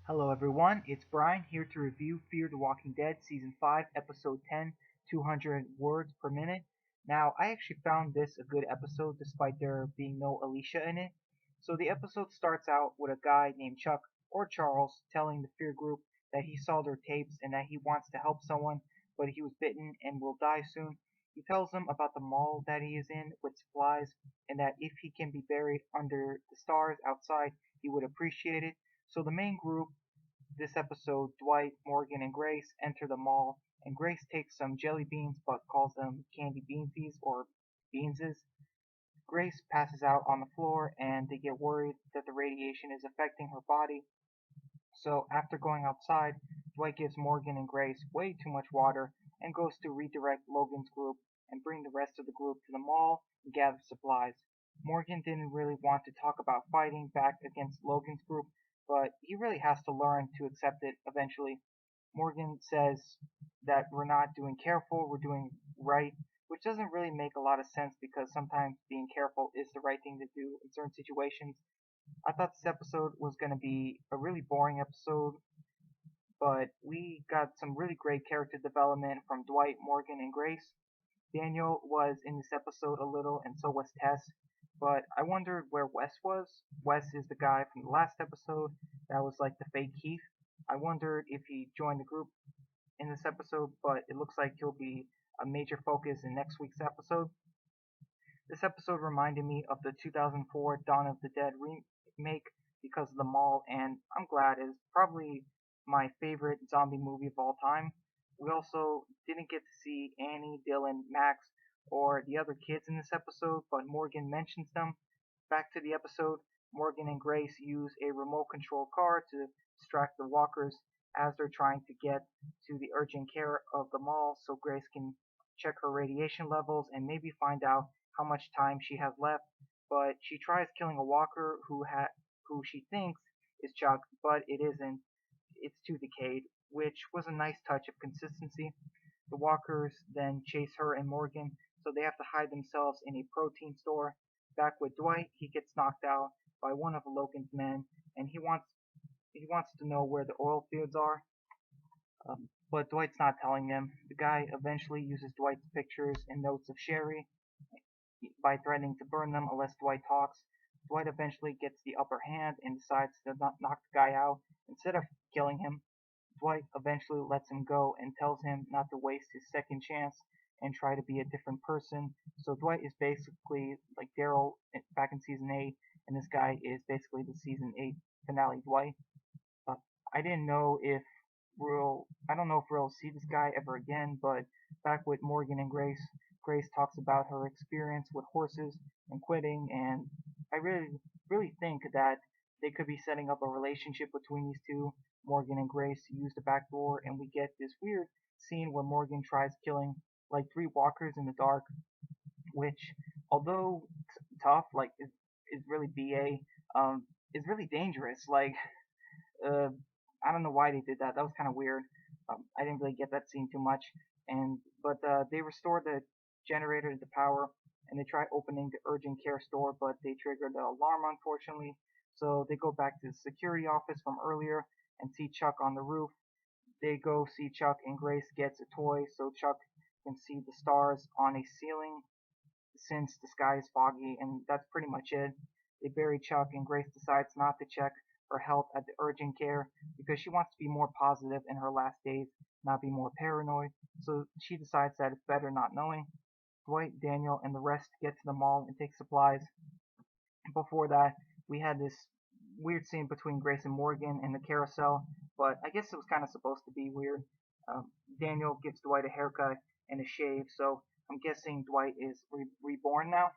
Hello everyone, it's Brian here to review Fear the Walking Dead Season 5, Episode 10, 200 words per minute. Now, I actually found this a good episode despite there being no Alicia in it. So the episode starts out with a guy named Chuck, or Charles, telling the Fear group that he saw their tapes and that he wants to help someone, but he was bitten and will die soon. He tells them about the mall that he is in with supplies and that if he can be buried under the stars outside, he would appreciate it. So the main group this episode, Dwight, Morgan, and Grace enter the mall, and Grace takes some jelly beans but calls them candy beansies or beanses. Grace passes out on the floor, and they get worried that the radiation is affecting her body. So after going outside, Dwight gives Morgan and Grace way too much water and goes to redirect Logan's group and bring the rest of the group to the mall and gather supplies. Morgan didn't really want to talk about fighting back against Logan's group, but he really has to learn to accept it eventually. Morgan says that we're not doing careful, we're doing right, which doesn't really make a lot of sense because sometimes being careful is the right thing to do in certain situations. I thought this episode was going to be a really boring episode, but we got some really great character development from Dwight, Morgan, and Grace. Daniel was in this episode a little, and so was Tess, but I wondered where Wes was. Wes is the guy from the last episode that was like the fake Keith. I wondered if he joined the group in this episode, but it looks like he'll be a major focus in next week's episode. This episode reminded me of the 2004 Dawn of the Dead remake because of the mall, and I'm glad it's probably my favorite zombie movie of all time. We also didn't get to see Annie, Dylan, Max, or the other kids in this episode, but Morgan mentions them. Back to the episode, Morgan and Grace use a remote control car to distract the walkers as they're trying to get to the urgent care of the mall so Grace can check her radiation levels and maybe find out how much time she has left. But she tries killing a walker who she thinks is Chuck, but it isn't. It's too decayed, which was a nice touch of consistency. The walkers then chase her and Morgan, so they have to hide themselves in a protein store. Back with Dwight, he gets knocked out by one of Logan's men, and he wants to know where the oil fields are. But Dwight's not telling him. The guy eventually uses Dwight's pictures and notes of Sherry by threatening to burn them unless Dwight talks. Dwight eventually gets the upper hand and decides to knock the guy out instead of killing him. Dwight eventually lets him go and tells him not to waste his second chance and try to be a different person. So Dwight is basically like Daryl back in season 8, and this guy is basically the season 8 finale Dwight. Uh, I didn't know if I don't know if we'll see this guy ever again, but back with Morgan and Grace, Grace talks about her experience with horses and quitting, and I really think that they could be setting up a relationship between these two. Morgan and Grace use the back door, and we get this weird scene where Morgan tries killing like three walkers in the dark, which, although tough, like is really BA, is really dangerous. Like, uh, I don't know why they did that. That was kind of weird. I didn't really get that scene too much, but they restore the generator to power, and they try opening the urgent care store, but they trigger the alarm unfortunately. So they go back to the security office from earlier and see Chuck on the roof. They go see Chuck, and Grace gets a toy so Chuck can see the stars on a ceiling since the sky is foggy, and that's pretty much it. They bury Chuck, and Grace decides not to check for help at the urgent care because she wants to be more positive in her last days, not be more paranoid. So she decides that it's better not knowing. Dwight, Daniel, and the rest get to the mall and take supplies. Before that, we had this weird scene between Grace and Morgan in the carousel, but I guess it was kind of supposed to be weird. Daniel gives Dwight a haircut and a shave, so I'm guessing Dwight is reborn now.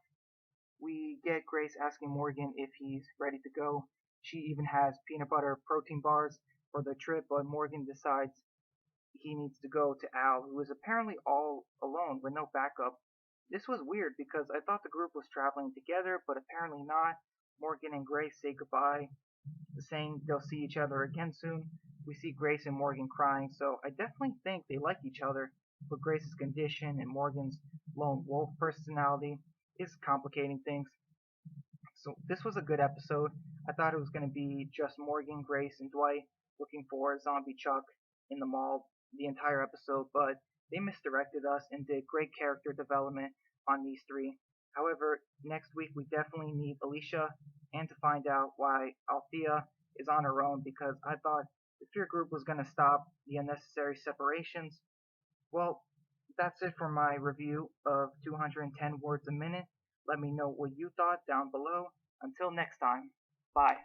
We get Grace asking Morgan if he's ready to go. She even has peanut butter protein bars for the trip, but Morgan decides he needs to go to Al, who is apparently all alone with no backup. This was weird because I thought the group was traveling together, but apparently not. Morgan and Grace say goodbye, saying they'll see each other again soon. We see Grace and Morgan crying, so I definitely think they like each other, but Grace's condition and Morgan's lone wolf personality is complicating things. So this was a good episode. I thought it was going to be just Morgan, Grace, and Dwight, looking for Zombie Chuck in the mall the entire episode, but they misdirected us and did great character development on these three. However, next week we definitely need Alicia and to find out why Althea is on her own because I thought the Fear Group was going to stop the unnecessary separations. Well, that's it for my review of 210 words a minute. Let me know what you thought down below. Until next time, bye.